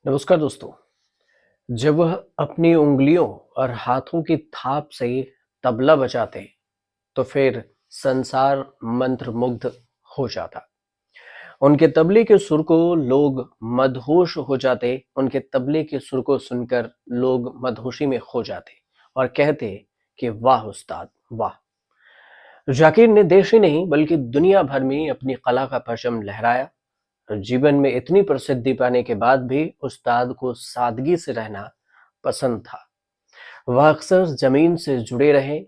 नमस्कार दोस्तों। जब वह अपनी उंगलियों और हाथों की थाप से तबला बजाते तो फिर संसार मंत्रमुग्ध हो जाता। उनके तबले के सुर को लोग मदहोश हो जाते। उनके तबले के सुर को सुनकर लोग मदहोशी में खो जाते और कहते कि वाह उस्ताद वाह। जाकिर ने देश ही नहीं बल्कि दुनिया भर में अपनी कला का परचम लहराया। जीवन में इतनी प्रसिद्धि पाने के बाद भी उस्ताद को सादगी से रहना पसंद था। वह अक्सर जमीन से जुड़े रहे।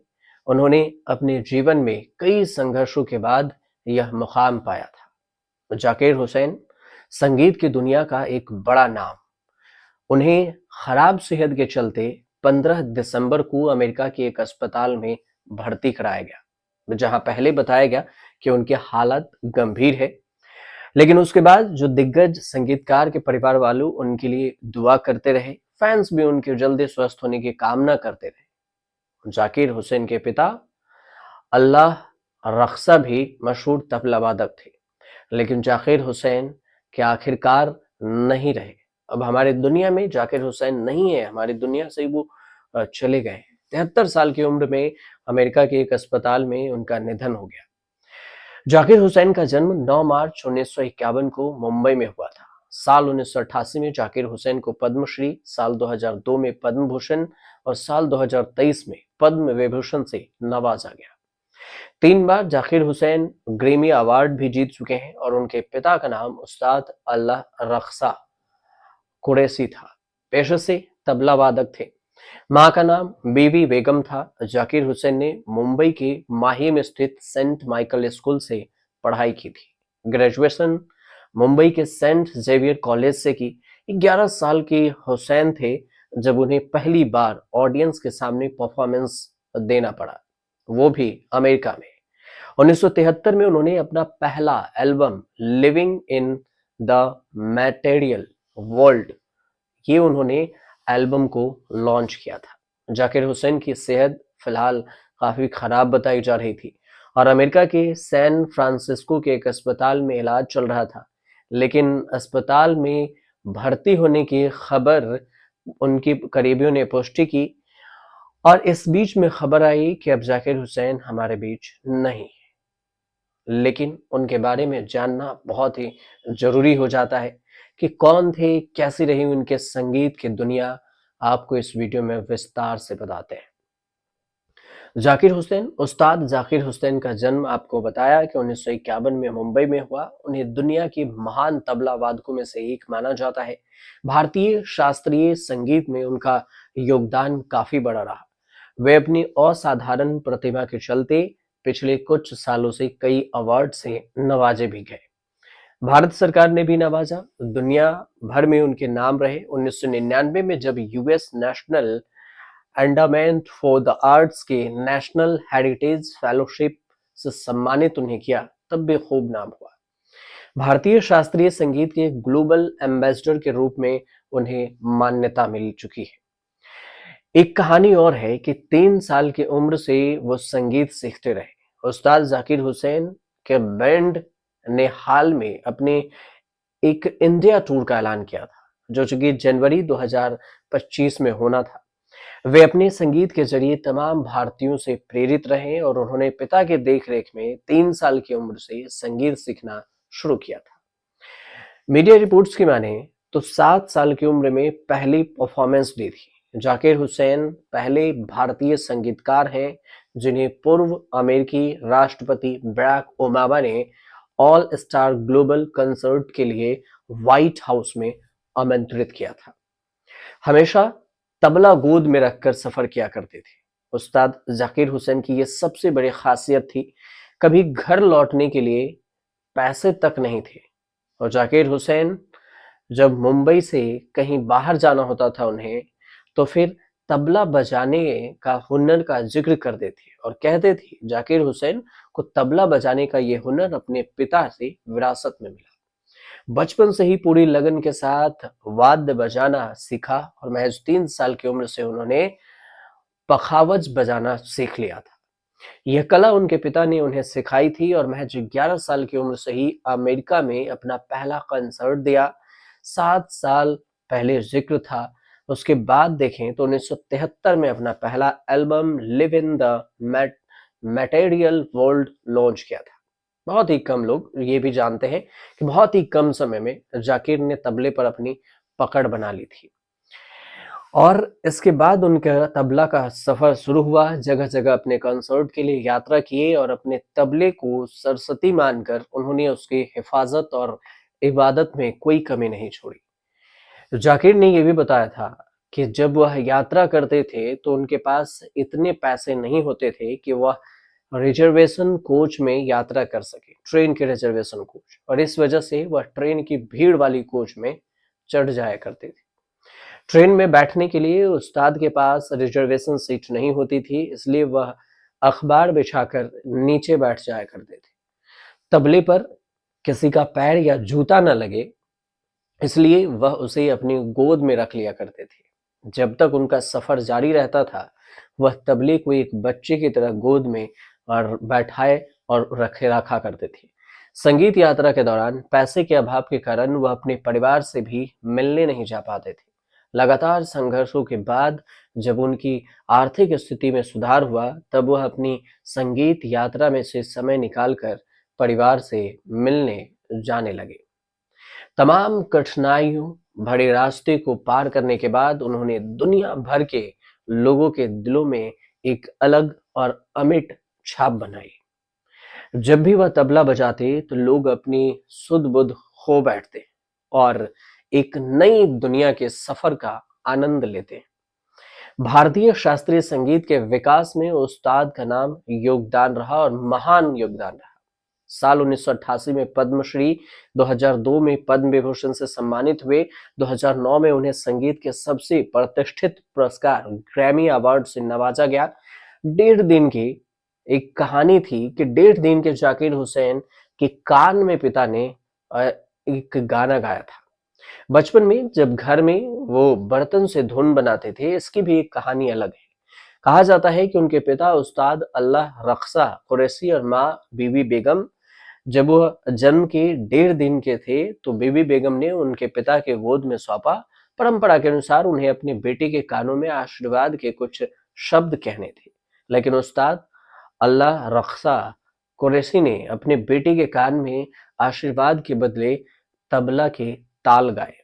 उन्होंने अपने जीवन में कई संघर्षों के बाद यह मुकाम पाया था। जाकिर हुसैन संगीत की दुनिया का एक बड़ा नाम। उन्हें खराब सेहत के चलते 15 दिसंबर को अमेरिका के एक अस्पताल में भर्ती कराया गया, जहां पहले बताया गया कि उनकी हालत गंभीर है। लेकिन उसके बाद जो दिग्गज संगीतकार के परिवार वालों उनके लिए दुआ करते रहे। फैंस भी उनके जल्दी स्वस्थ होने की कामना करते रहे। जाकिर हुसैन के पिता अल्लाह रख्सा भी मशहूर तबला वादक थे, लेकिन जाकिर हुसैन के आखिरकार नहीं रहे। अब हमारे दुनिया में जाकिर हुसैन नहीं है, हमारी दुनिया से वो चले गए। 73 साल की उम्र में अमेरिका के एक अस्पताल में उनका निधन हो गया। जाकिर हुसैन का जन्म 9 मार्च 1951 को मुंबई में हुआ था। साल 1988 में जाकिर हुसैन को पद्मश्री, साल 2002 में पद्म भूषण और साल 2023 में पद्म विभूषण से नवाजा गया। 3 बार जाकिर हुसैन ग्रैमी अवार्ड भी जीत चुके हैं और उनके पिता का नाम उस्ताद अल्लाह रख्सा कुरैशी था। पेशे से तबला वादक थे। मां का नाम बीवी बेगम था। जाकिर हुसैन ने मुंबई के माहिम स्थित सेंट माइकल स्कूल से पढ़ाई की थी। ग्रेजुएशन मुंबई के सेंट जेवियर कॉलेज से की। 11 साल के हुसैन थे जब उन्हें पहली बार ऑडियंस के सामने परफॉर्मेंस देना पड़ा, वो भी अमेरिका में। 1973 में उन्होंने अपना पहला album living in the material world, ये उन्होंने एल्बम को लॉन्च किया था। जाकिर हुसैन की सेहत फिलहाल काफी खराब बताई जा रही थी और अमेरिका के सैन फ्रांसिस्को के एक अस्पताल में इलाज चल रहा था। लेकिन अस्पताल में भर्ती होने की खबर उनकी करीबियों ने पुष्टि की और इस बीच में खबर आई कि अब जाकिर हुसैन हमारे बीच नहीं। लेकिन उनके बारे में जानना बहुत ही जरूरी हो जाता है कि कौन थे, कैसी रही उनके संगीत की दुनिया। आपको इस वीडियो में विस्तार से बताते हैं। जाकिर हुसैन, उस्ताद जाकिर हुसैन का जन्म आपको बताया कि 1951 में मुंबई में हुआ। उन्हें दुनिया की महान तबला वादकों में से एक माना जाता है। भारतीय शास्त्रीय संगीत में उनका योगदान काफी बड़ा रहा। वे अपनी असाधारण प्रतिभा के चलते पिछले कुछ सालों से कई अवार्ड से नवाजे भी गए। भारत सरकार ने भी नवाजा। दुनिया भर में उनके नाम रहे। 1999 में जब US national endowment for the arts के नेशनल हेरिटेज फेलोशिप से सम्मानित उन्हें किया, तब भी खूब नाम हुआ। भारतीय शास्त्रीय संगीत के ग्लोबल एम्बेसडर के रूप में उन्हें मान्यता मिल चुकी है। एक कहानी और है कि 3 साल की उम्र से वो संगीत सीखते रहे। उस्ताद जाकिर हुसैन के बैंड ने हाल में अपने एक इंडिया टूर का ऐलान किया था, जो कि जनवरी 2025 में होना था। वे अपने संगीत के जरिए तमाम भारतीयों से प्रेरित रहे और उन्होंने पिता के देखरेख में 3 साल की उम्र से संगीत सीखना शुरू किया था। मीडिया रिपोर्ट्स की माने तो 7 साल की उम्र में पहली परफॉर्मेंस दी थी। जाकिर हुसैन पहले भारतीय संगीतकार हैं जिन्हें पूर्व अमेरिकी राष्ट्रपति बराक ओबामा ने ऑल स्टार ग्लोबल कंसर्ट के लिए व्हाइट हाउस में आमंत्रित किया था। हमेशा तबला गोद में रखकर सफर किया करते थे। उस्ताद जाकिर हुसैन की ये सबसे बड़ी खासियत थी, कभी घर लौटने के लिए पैसे तक नहीं थे। और जाकिर हुसैन जब मुंबई से कहीं बाहर जाना होता था उन्हें, तो फिर तबला बजाने का हुनर का जिक्र करते थे और कहते थे जाकिर हुसैन को तबला बजाने का ये हुनर अपने पिता से विरासत में मिला। बचपन से ही पूरी लगन के साथ वाद्य बजाना सीखा और महज 3 साल की उम्र से उन्होंने पखावज बजाना सीख लिया था। यह कला उनके पिता ने उन्हें सिखाई थी और महज 11 साल की उम्र से ही अमेरिका में अपना पहला कंसर्ट दिया। 7 साल पहले जिक्र था। उसके बाद देखें तो 1973 में अपना पहला album live in the material world launch किया था। बहुत ही कम लोग ये भी जानते हैं कि बहुत ही कम समय में जाकिर ने तबले पर अपनी पकड़ बना ली थी। और इसके बाद उनका तबला का सफर शुरू हुआ। जगह जगह अपने कंसर्ट के लिए यात्रा किए और अपने तबले को सरस्वती मानकर उन्होंने उसकी हिफाजत और इबादत में कोई कमी नहीं छोड़ी। जाकिर ने ये भी बताया था कि जब वह यात्रा करते थे तो उनके पास इतने पैसे नहीं होते थे कि वह रिजर्वेशन कोच में यात्रा कर सके, ट्रेन के रिजर्वेशन कोच, और इस वजह से वह ट्रेन की भीड़ वाली कोच में चढ़ जाया करते थे। ट्रेन में बैठने के लिए उस्ताद के पास रिजर्वेशन सीट नहीं होती थी, इसलिए वह अखबार बिछाकर नीचे बैठ जाया करते थे। तबले पर किसी का पैर या जूता न लगे, इसलिए वह उसे अपनी गोद में रख लिया करते थे। जब तक उनका सफर जारी रहता था, वह तबले को एक बच्चे की तरह गोद में और बैठाए और रखे रखा करते थे। संगीत यात्रा के दौरान पैसे के अभाव के कारण वह अपने परिवार से भी मिलने नहीं जा पाते थे। लगातार संघर्षों के बाद जब उनकी आर्थिक स्थिति में सुधार हुआ, तब वह अपनी संगीत यात्रा में से समय निकालकर परिवार से मिलने जाने लगे। तमाम कठिनाइयों भरे रास्ते को पार करने के बाद उन्होंने दुनिया भर के लोगों के दिलों में एक अलग और अमिट छाप बनाई। जब भी वह तबला बजाते तो लोग अपनी सुध-बुध खो बैठते और एक नई दुनिया के सफर का आनंद लेते। भारतीय शास्त्रीय संगीत के विकास में उस्ताद का नाम योगदान रहा और महान योगदान रहा। साल 1988 में पद्मश्री, 2002 में पद्म विभूषण से सम्मानित हुए, 2009 में उन्हें संगीत के सबसे प्रतिष्ठित पुरस्कार ग्रैमी अवार्ड से नवाजा गया। 1.5 दिन की एक कहानी थी कि 1.5 दिन के जाकिर हुसैन के कान में पिता ने एक गाना गाया था। बचपन में जब घर में वो बर्तन से धुन बनाते थे, इसकी भी एक कहानी अलग है। कहा जाता है कि उनके पिता उस्ताद अल्लाह रख्सा कुरैशी और माँ बीबी बेगम, जब वह जन्म के 1.5 दिन के थे तो बीबी बेगम ने उनके पिता के गोद में सौंपा। परंपरा के अनुसार उन्हें अपने बेटे के कानों में आशीर्वाद के कुछ शब्द कहने थे, लेकिन उस्ताद अल्लाह रख्सा कुरैशी ने अपने बेटे के कान में आशीर्वाद के बदले तबला के ताल गाए।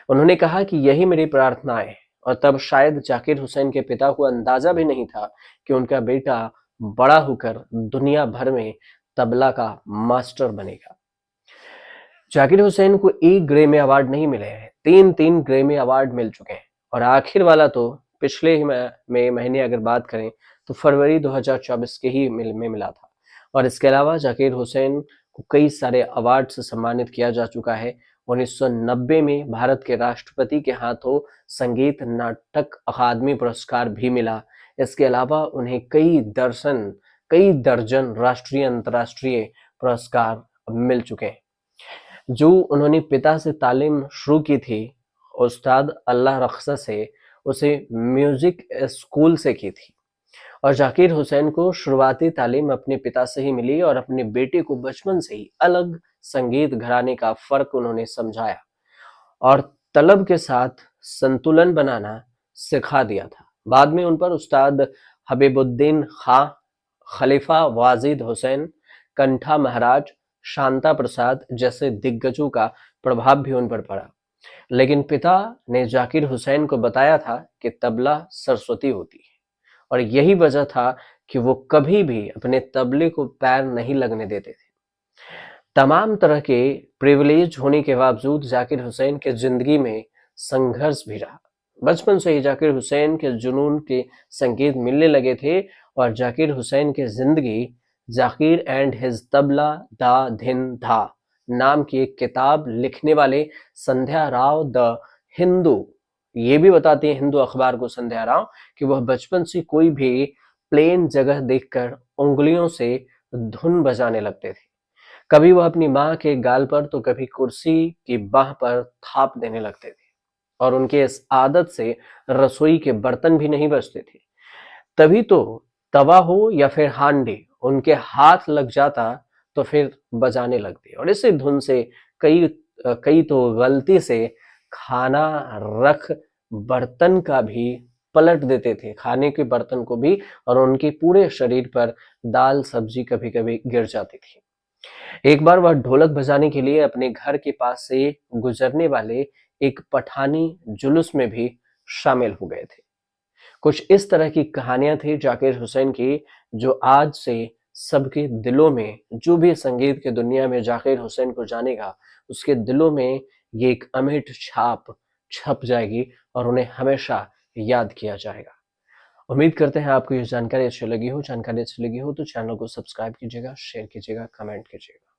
उन्होंने कहा कि यही मेरी प्रार्थनाएं है, और तब शायद जाकिर हुसैन के पिता को अंदाजा भी नहीं था कि उनका बेटा बड़ा होकर दुनिया भर में तबला का मास्टर बनेगा। जाकिर हुसैन को एक ग्रैमी अवार्ड नहीं मिले हैं, 3 ग्रैमी अवार्ड मिल चुके हैं, और आखिर वाला तो पिछले ही महीने अगर बात करें तो फरवरी 2024 के ही में मिला था। और इसके अलावा जाकिर हुसैन को कई सारे अवार्ड से सम्मानित किया जा चुका है। 1990 में भारत के राष्ट्रपति के हाथों संगीत नाटक अकादमी पुरस्कार भी मिला। इसके अलावा उन्हें कई दर्जन राष्ट्रीय अंतर्राष्ट्रीय पुरस्कार मिल चुके हैं। जो उन्होंने पिता से तालीम शुरू की थी, उस्ताद अल्लाह रख्सा से, उसे म्यूजिक स्कूल से की थी। और जाकिर हुसैन को शुरुआती तालीम अपने पिता से ही मिली और अपने बेटे को बचपन से ही अलग संगीत घराने का फर्क उन्होंने समझाया और तलब के साथ संतुलन बनाना सिखा दिया था। बाद में उन पर उस्ताद हबीबुद्दीन खां, खलीफा वाजिद हुसैन, कंठा महाराज, शांता प्रसाद जैसे दिग्गजों का प्रभाव भी उन पर पड़ा। लेकिन पिता ने जाकिर हुसैन को बताया था कि तबला सरस्वती होती है, और यही वजह था कि वो कभी भी अपने तबले को पैर नहीं लगने देते थे। तमाम तरह के प्रिविलेज होने के बावजूद जाकिर हुसैन के जिंदगी में संघर्ष भी रहा। बचपन से ही जाकिर हुसैन के जुनून के संकेत मिलने लगे थे, और जाकिर हुसैन की जिंदगी जाकिर एंड हिज तबला दा धिन धा नाम की एक किताब लिखने वाले संध्या राव द हिंदू, ये भी बताती है हिंदू अखबार को संध्या राव, कि वह बचपन से कोई भी प्लेन जगह देखकर उंगलियों से धुन बजाने लगते थे। कभी वह अपनी माँ के गाल पर तो कभी कुर्सी की बाह पर थाप देने लगते थे, और उनके इस आदत से रसोई के बर्तन भी नहीं बचते थे। तभी तो तवा हो या फिर हांडी उनके हाथ लग जाता तो फिर बजाने लगते, और इसी धुन से कई कई तो गलती से खाना रख बर्तन का भी पलट देते थे, खाने के बर्तन को भी, और उनके पूरे शरीर पर दाल सब्जी कभी कभी गिर जाती थी। एक बार वह ढोलक बजाने के लिए अपने घर के पास से गुजरने वाले एक पठानी जुलूस में भी शामिल हो गए थे। कुछ इस तरह की कहानियां थी जाकिर हुसैन की, जो आज से सबके दिलों में, जो भी संगीत की दुनिया में जाकिर हुसैन को जानेगा, उसके दिलों में ये एक अमिट छाप छप जाएगी और उन्हें हमेशा याद किया जाएगा। उम्मीद करते हैं आपको ये जानकारी अच्छी लगी हो। जानकारी अच्छी लगी हो तो चैनल को सब्सक्राइब कीजिएगा, शेयर कीजिएगा, कमेंट कीजिएगा।